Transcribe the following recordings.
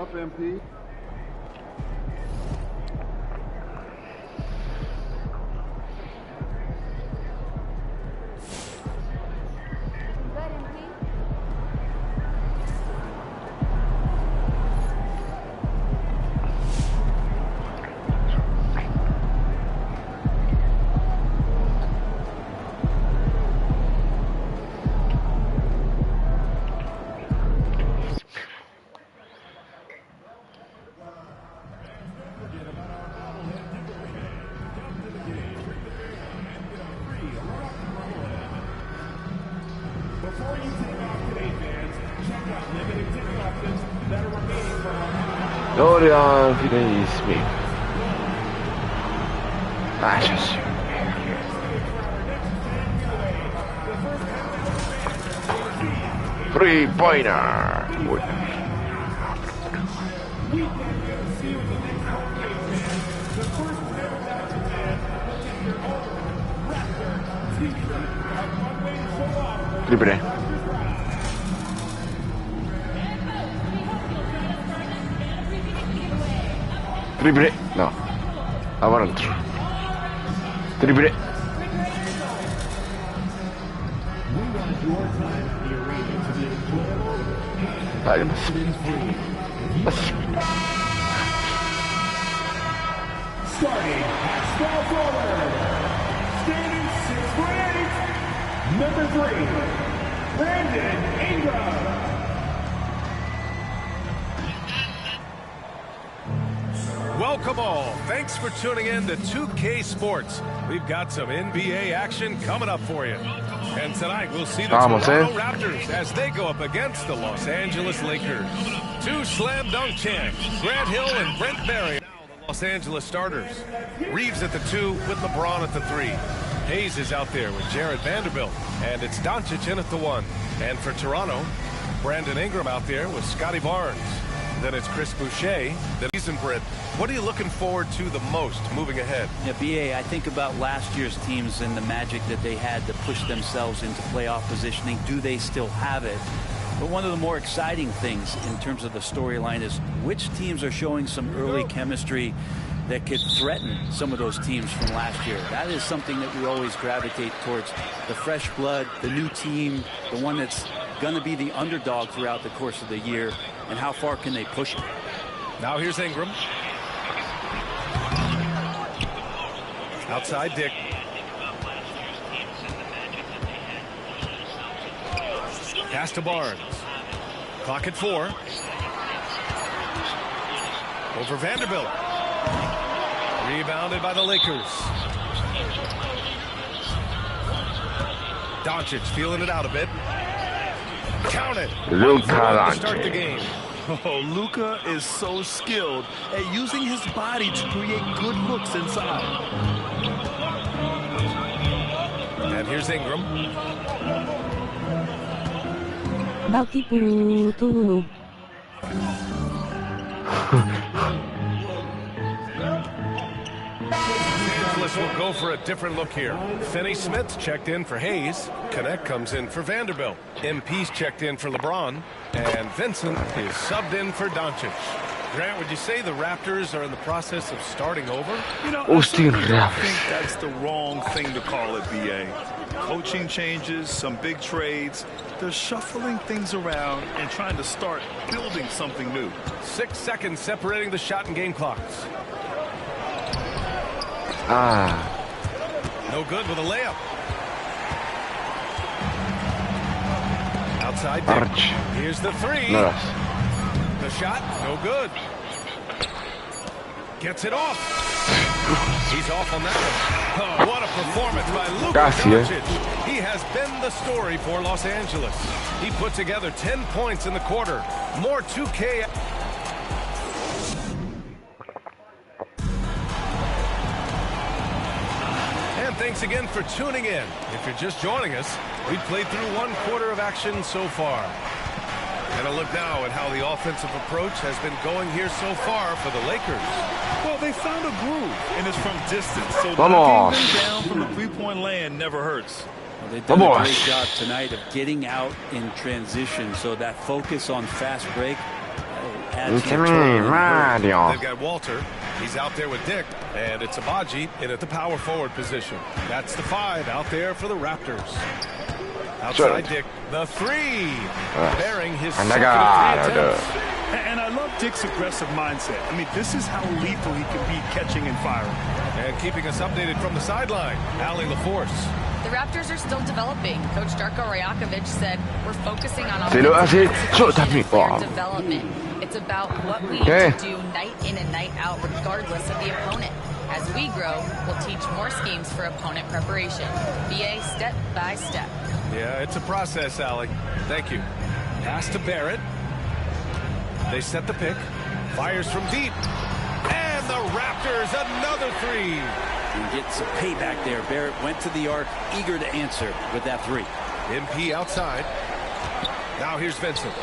Up, MP. Before you take off today, fans, check out limited ticket options that are remaining for our Dorian Finney-Smith. Just three-pointer. Triple. Triple. No. I want to. Triple. Starting at small forward, standing 6'8", number 3, Brandon Ingram. Welcome all. Thanks for tuning in to 2K Sports. We've got some NBA action coming up for you. And tonight we'll see the Toronto Raptors as they go up against the Los Angeles Lakers. Two slam dunk champs, Grant Hill and Brent Barry. Now the Los Angeles starters. Reeves at the 2 with LeBron at the 3. Hayes is out there with Jared Vanderbilt. And it's Doncic in at the 1. And for Toronto, Brandon Ingram out there with Scotty Barnes. Then it's Chris Boucher, the season Brit. What are you looking forward to the most moving ahead? Yeah, BA, I think about last year's teams and the magic that they had to push themselves into playoff positioning. Do they still have it? But one of the more exciting things in terms of the storyline is which teams are showing some early chemistry that could threaten some of those teams from last year. That is something that we always gravitate towards. The fresh blood, the new team, the one that's going to be the underdog throughout the course of the year, and how far can they push it? Now here's Ingram. Outside Dick. Pass to Barnes. Clock at 4. Over Vanderbilt. Rebounded by the Lakers. Doncic feeling it out a bit. Count it. Luka to start the game. Oh, Luka is so skilled at using his body to create good looks inside. And here's Ingram. Will go for a different look here. Finney-Smith checked in for Hayes. Connect comes in for Vanderbilt. MP's checked in for LeBron. And Vincent is subbed in for Doncic. Grant, would you say the Raptors are in the process of starting over? You know, I think that's the wrong thing to call it, BA. Coaching changes, some big trades. They're shuffling things around and trying to start building something new. 6 seconds separating the shot and game clocks. No good with a layup. Outside Dick. Here's the 3. The shot, no good. Gets it off. He's off on that one. Oh, what a performance by Luka Doncic. He has been the story for Los Angeles. He put together 10 points in the quarter. More 2K. Thanks again for tuning in. If you're just joining us, we've played through 1 quarter of action so far. And a look now at how the offensive approach has been going here so far for the Lakers. Well, they found a groove, and it's from distance. So knocking them down from the three-point land never hurts. Well, they've done a great job tonight of getting out in transition. So that focus on fast break, adds to the total. Mario. They've got Walter. He's out there with Dick, and it's Abaji in at the power forward position. That's the 5 out there for the Raptors. Outside Dick, the 3, bearing his second of 3 attempts. And I love Dick's aggressive mindset. I mean, this is how lethal he can be catching and firing. And keeping us updated from the sideline, Allie LaForce. The Raptors are still developing. Coach Darko Rajakovic said we're focusing on development. It's about what we need to do night in and night out, regardless of the opponent. As we grow, we'll teach more schemes for opponent preparation. BA step by step. Yeah, it's a process, Allie. Thank you. Pass to Barrett. They set the pick. Fires from deep. And the Raptors, another 3. And get some payback there. Barrett went to the arc, eager to answer with that 3. MP outside. Now here's Vincent.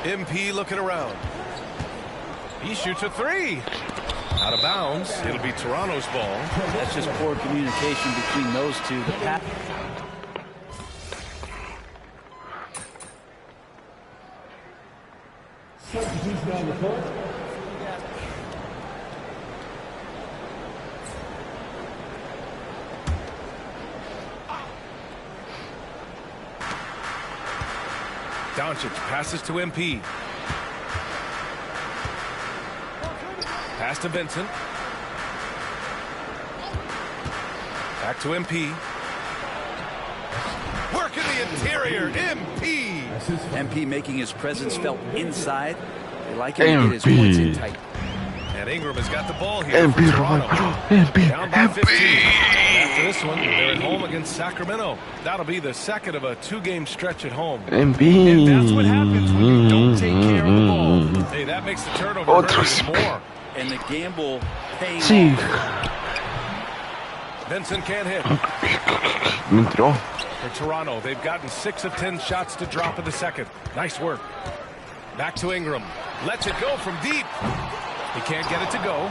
MP looking around. He shoots a 3. Out of bounds. It'll be Toronto's ball. That's just poor communication between those two. The pass. Substitution on the court. Doncic passes to MP. Pass to Vincent. Back to MP. Work in the interior. MP. MP making his presence felt inside. They like him to get his points in tight. And Ingram has got the ball here for Toronto. Down by 15. After this one, they're at home against Sacramento. That'll be the second of a 2-game stretch at home. And that's what happens when you don't take care of the ball. Hey, that makes the turnover hurt even more. And the gamble paying Sí. Vincent can't hit. Me entró. For Toronto, they've gotten 6 of 10 shots to drop in the second. Nice work. Back to Ingram. Lets it go from deep. He can't get it to go.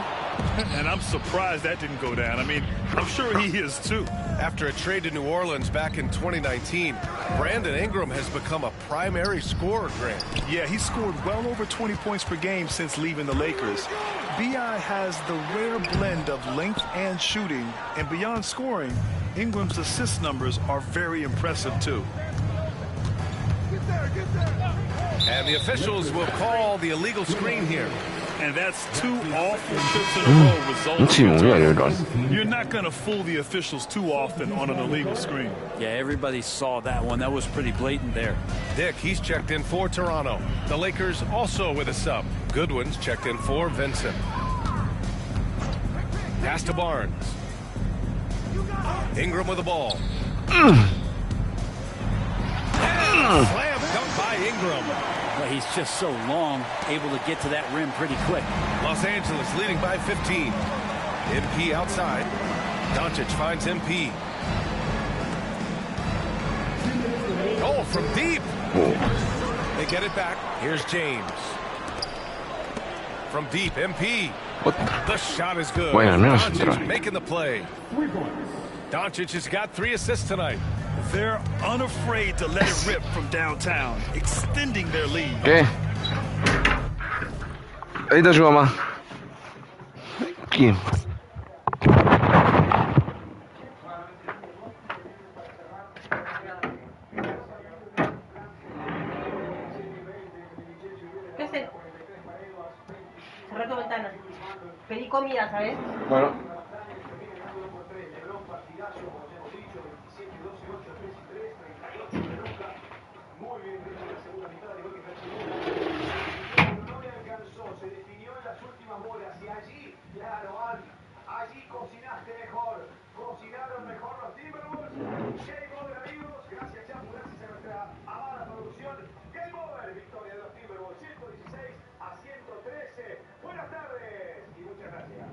And I'm surprised that didn't go down. I mean, I'm sure he is too. After a trade to New Orleans back in 2019, Brandon Ingram has become a primary scorer, Grant. Yeah, he scored well over 20 points per game since leaving the Lakers. B.I. has the rare blend of length and shooting, and beyond scoring, Ingram's assist numbers are very impressive too. And the officials will call the illegal screen here. And that's 2 awful trips in a row resulting. You're not going to fool the officials too often on an illegal screen. Yeah, everybody saw that one. That was pretty blatant there. Dick, he's checked in for Toronto. The Lakers also with a sub. Goodwin's checked in for Vincent. Pass to Barnes. Ingram with the ball. Slam dunk by Ingram. Well, he's just so long, able to get to that rim pretty quick. Los Angeles leading by 15. MP outside. Doncic finds MP. Oh, from deep. They get it back. Here's James. From deep, MP. The shot is good. Doncic making the play. Doncic has got 3 assists tonight. They're unafraid to let it rip from downtown, extending their lead. ¿Qué? Ahí está su mamá. ¿Quién? ¿Qué haces? Cerrá tu ventana. Pedí comida, ¿sabes? Bueno. Se definió en las últimas bolas y allí, claro, allí cocinaste mejor, cocinaron mejor los Timberwolves. Game over, amigos, gracias Chapu, gracias a nuestra amada producción. Game over, victoria de los Timberwolves, 116-113. Buenas tardes y muchas gracias.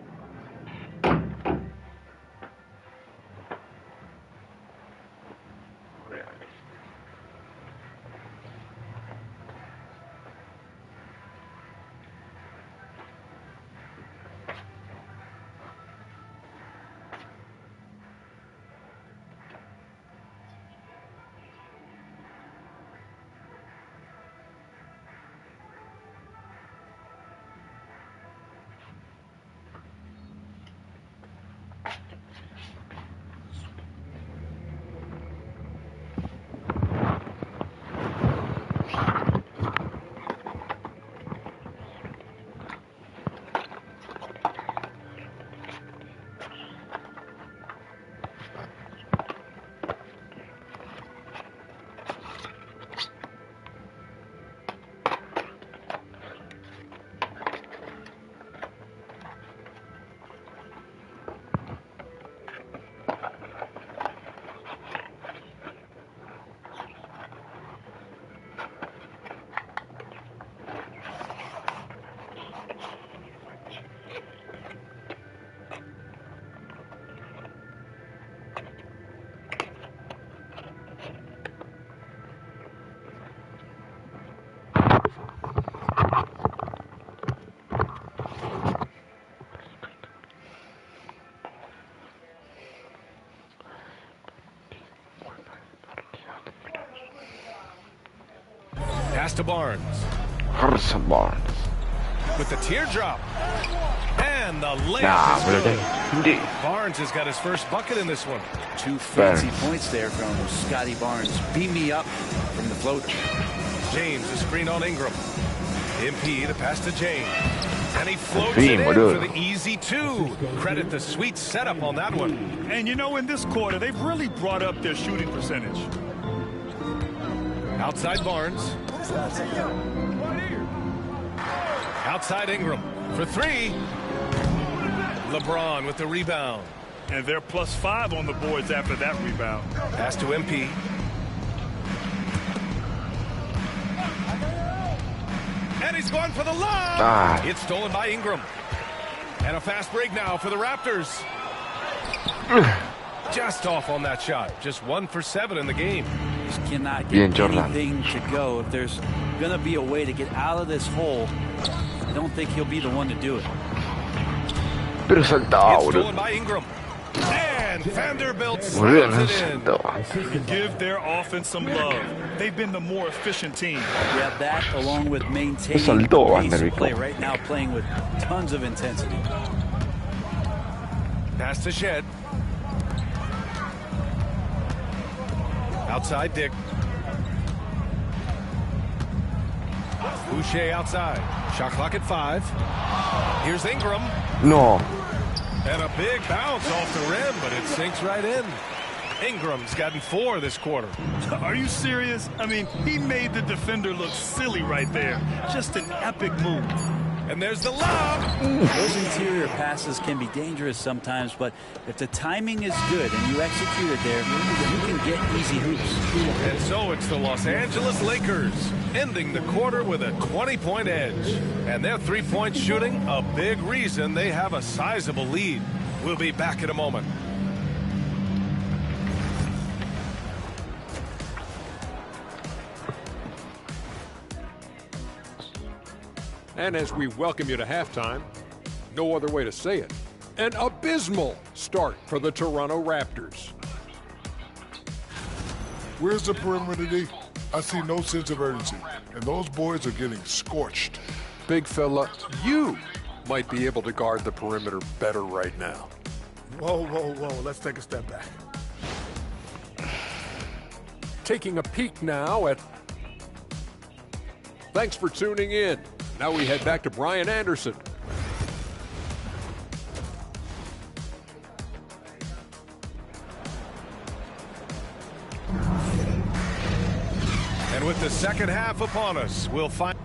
Pass to Barnes. Harrison Barnes. With the teardrop. And the layup is good. Barnes has got his first bucket in this one. 2 fancy points there from Scotty Barnes. Beam me up from the float. James, a screen on Ingram. MP, the pass to James. And he floats it in for the easy 2. Credit the sweet setup on that one. And you know, in this quarter, they've really brought up their shooting percentage. Outside Barnes. Outside Ingram for 3. LeBron with the rebound. And they're +5 on the boards after that rebound. Pass to MP. And he's going for the lob. It's stolen by Ingram. And a fast break now for the Raptors. Just off on that shot. Just 1 for 7 in the game. Just cannot get anything to go. If there's going to be a way to get out of this hole, I don't think he'll be the one to do it. Pero saltaba, boludo. Stolen by Ingram. And Vanderbilt slams it in. Give their offense some love. They've been the more efficient team. Yeah, that along with maintaining the pace of play right now, playing with tons of intensity. Pass to Shed. Outside Dick. Boucher outside. Shot clock at 5. Here's Ingram. No. And a big bounce off the rim, but it sinks right in. Ingram's gotten 4 this quarter. Are you serious? I mean, he made the defender look silly right there. Just an epic move. And there's the lob. Those interior passes can be dangerous sometimes, but if the timing is good and you execute it there, you can get easy hoops. And so it's the Los Angeles Lakers ending the quarter with a 20-point edge. And their three-point shooting, a big reason they have a sizable lead. We'll be back in a moment. And as we welcome you to halftime, no other way to say it, an abysmal start for the Toronto Raptors. Where's the perimeter D? I see no sense of urgency, and those boys are getting scorched. Big fella, you might be able to guard the perimeter better right now. Whoa, whoa, whoa, let's take a step back. Taking a peek now at... Thanks for tuning in. Now we head back to Brian Anderson. And with the second half upon us, we'll find...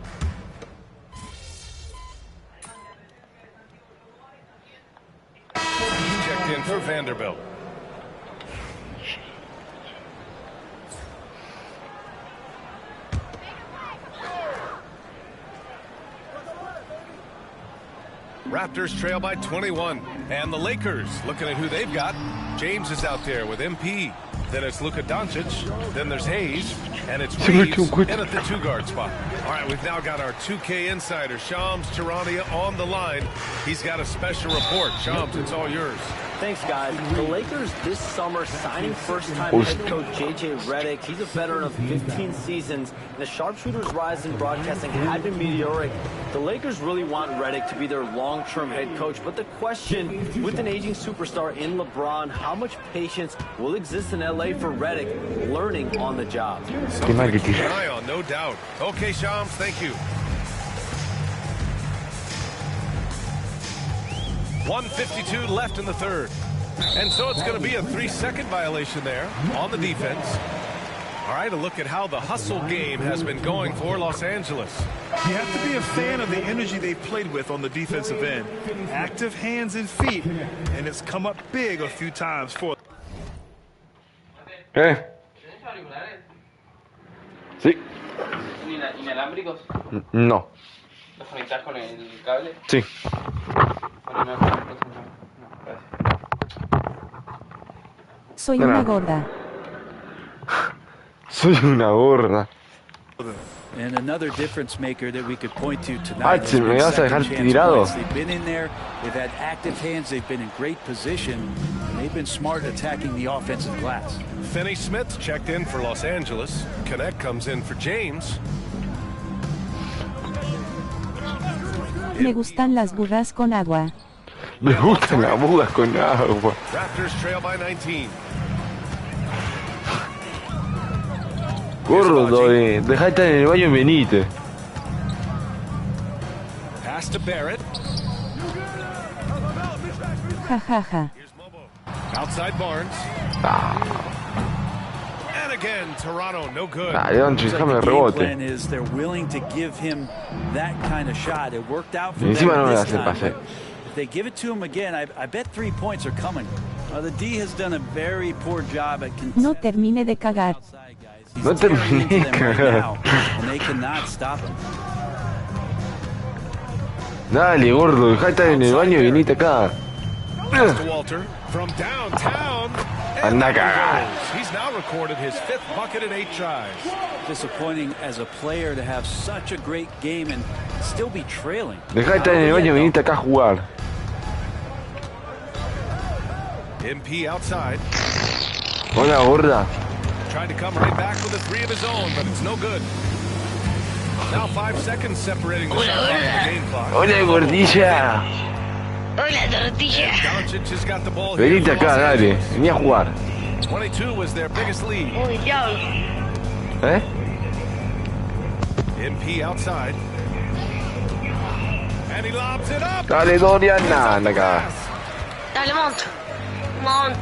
Checked in for Vanderbilt. Raptors trail by 21. And the Lakers, looking at who they've got. James is out there with MP. Then it's Luka Doncic. Then there's Hayes. And it's Reeves in at the 2-guard spot. All right, we've now got our 2K insider, Shams Charania, on the line. He's got a special report. Shams, it's all yours. Thanks, guys. The Lakers this summer signing first-time head coach J.J. Redick. He's a veteran of 15 seasons, and the sharpshooter's rise in broadcasting had been meteoric. The Lakers really want Redick to be their long-term head coach, but the question, with an aging superstar in LeBron, how much patience will exist in L.A. for Redick learning on the job? Something to keep an eye on, no doubt. Okay, Shams, thank you. 1:52 left in the third. And so it's going to be a 3-second violation there on the defense. All right, a look at how the hustle game has been going for Los Angeles. You have to be a fan of the energy they've played with on the defensive end. Active hands and feet, and it's come up big a few times for... ¿Qué? Sí. ¿Inalámbricos? No. ¿Los conectás con el cable? Sí. Soy una gorda. Soy una gorda. And another difference maker that we could point to tonight. Se me vas a dejar tirado. They've been in there, they've had active hands, they've been in great position, and they've been smart attacking the offensive glass. Finney Smith checked in for Los Angeles. Connect comes in for James. Me gustan las burras con agua. Me gustan las bugas con agua. Raptors trail by 19. Gordo, dejá de estar en el baño y venite. Pass to Barrett. Ja ja ja. Outside Barnes. And again, Toronto, no good. Leonchi, déjame el rebote. They're willing to give him that kind of shot. It worked out for Y encima them no le this hace el time. pase. If they give it to him again, I bet 3 points are coming. The D has done a very poor job at No termine de cagar. No terminé de cagar. And they cannot stop him. Dale, gordo, dejá de estar en el baño y venite acá. Pass to Walter from downtown. Anda a cagar. He's now recorded his 5th bucket in 8 tries. Disappointing as a player to have such a great game and still be trailing. Dejá de estar en el baño y venite acá a jugar. MP outside. Hola, gorda. Trying to come right back with a 3 of his own, but it's no good. Now 5 seconds separating the shot clock and the game clock. Hola, gordilla. Hola, tortilla. Doncic has got the ball here. Venite acá, dale. Vení a jugar. 22 was their biggest lead. Uy, diablo. MP outside. And he lobs it up. Dale, Dorian. Anda acá. Dale, mont.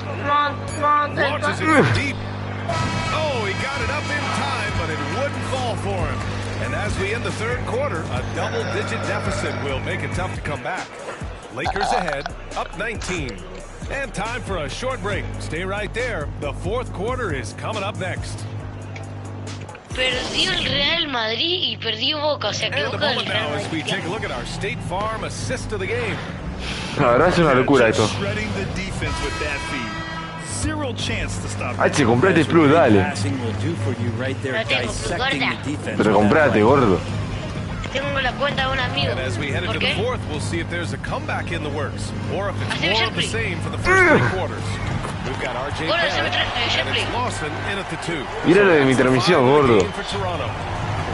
Launches it from deep. Oh, he got it up in time, but it wouldn't fall for him. And as we end the 3rd quarter, a double-digit deficit will make it tough to come back. Lakers ahead, up 19. And time for a short break. Stay right there. The 4th quarter is coming up next. Perdió el Real Madrid y perdió Boca, o sea que And the Boca del moment Real now as we Madrid. take a look at our State Farm assist of the game. La verdad es una locura esto. Shredding the defense with that feed. Zero chance to stop. H, comprate Plus, dale. Passing will do for you right there, dissecting the defense. Pero comprate, gordo. Tengo la cuenta de un amigo. And as we head into ¿Por the qué? 4th, we'll see if there's a comeback in the works, or if it's Haceme more of the Shapley. same for the first 3 quarters. We've got RJ Ahora Barrett, and Shapley. it's Lawson in at the 2. Mira lo de mi transmisión, gordo. For Toronto.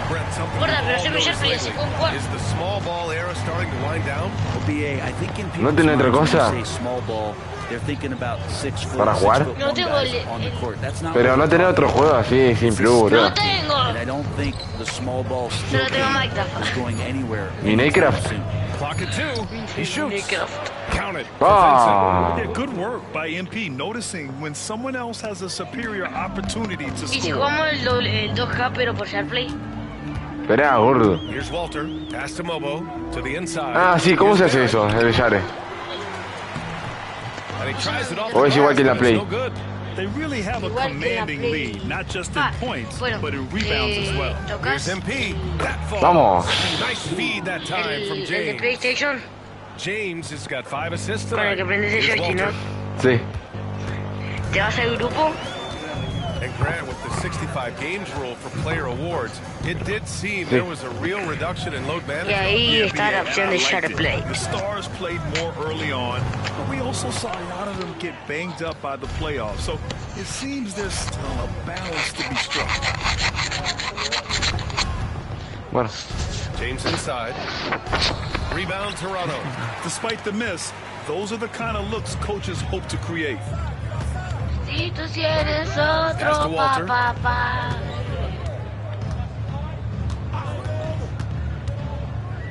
Brett, something Gorda, we've pero all haceme noticed Shapley, lately. se fue un cuarto. Is the small ball era starting to wind down? BA, I think in ¿No people's tenés otra minds cosa? when they say small ball, they're thinking about 6 foot, ¿Para jugar? 6'1" No tengo guys el- on the court. That's not Pero what no we're tenés talking otro juego así, sin Plus, bro. No tengo. about. And I don't think the small ball skill Solo tengo game Minecraft. is going anywhere. Ni Minecraft. soon. Clock at 2. He shoots. Count it. Ah. Yeah, good work by MP noticing when someone else has a superior opportunity to Y si score. jugamos el 2K pero por SharePlay. Esperá, gordo. Here's Walter. Pass to Mobo. To the inside. Ah, sí, ¿cómo se hace eso? El Yare. And he tries it off O the es igual glass, que en la but it's Play. no good. They really have a Igual que en la commanding Play. lead, not just in points, bueno, but in rebounds as well. Here's ¿Tocas? MP. That falls. Vamos. Nice feed that time from El de James. PlayStation. James has got 5 assists Con el tonight. que prendes el Here's Yoshi, ¿no? Walter. Sí. Te vas al grupo. And Grant, with the 65 games rule for player awards, it did seem there was a real reduction in load Y management. ahí Yeah, está la yeah, opción I de liked it. SharePlay. The Stars played more early on, but we also saw a lot of them get banged up by the playoffs. So it seems there's still a balance to be struck. Bueno. James inside. Rebound Toronto. Despite the miss, those are the kind of looks coaches hope to create. Si tú si eres Pass to otro Walter. papá.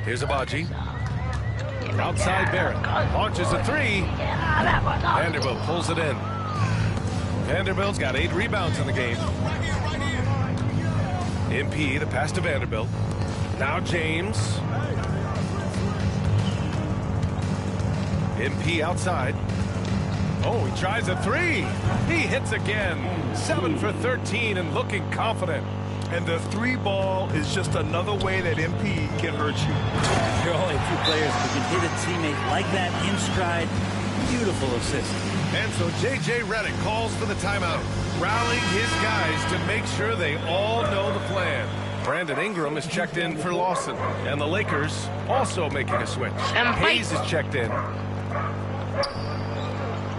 Here's Abaji. Outside Barrett. Launches a 3. Vanderbilt pulls it in. Vanderbilt's got 8 rebounds in the game. MP, the pass to Vanderbilt. Now James. MP outside. Oh, he tries a 3. He hits again. 7 for 13 and looking confident. And the 3 ball is just another way that MP can hurt you. There are only a few players who can hit a teammate like that in stride. Beautiful assist. And so J.J. Redick calls for the timeout, rallying his guys to make sure they all know the plan. Brandon Ingram is checked in for Lawson, and the Lakers also making a switch. Hayes is checked in.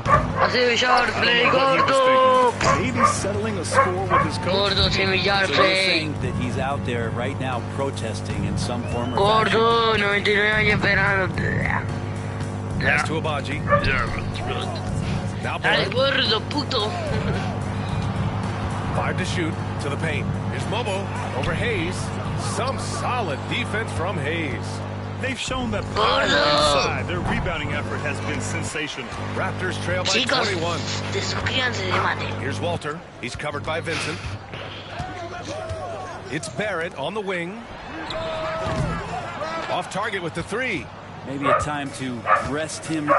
Así SharePlay gordo. maybe settling a score with his coach. Gordo, semillar, So they're saying that he's out there right now protesting in some form or fashion. Gordo, 99 años esperándote. Pass to Abaji. Now Dale, Bullock. gordo, puto. 5 to shoot to the paint. Here's Momo over Hayes. Some solid defense from Hayes. They've shown that power inside. Their rebounding effort has been sensational. Raptors trail by Chicos, 21. suscríbanse de mate. Here's Walter. He's covered by Vincent. It's Barrett on the wing. Off target with the 3. Maybe a time to rest him.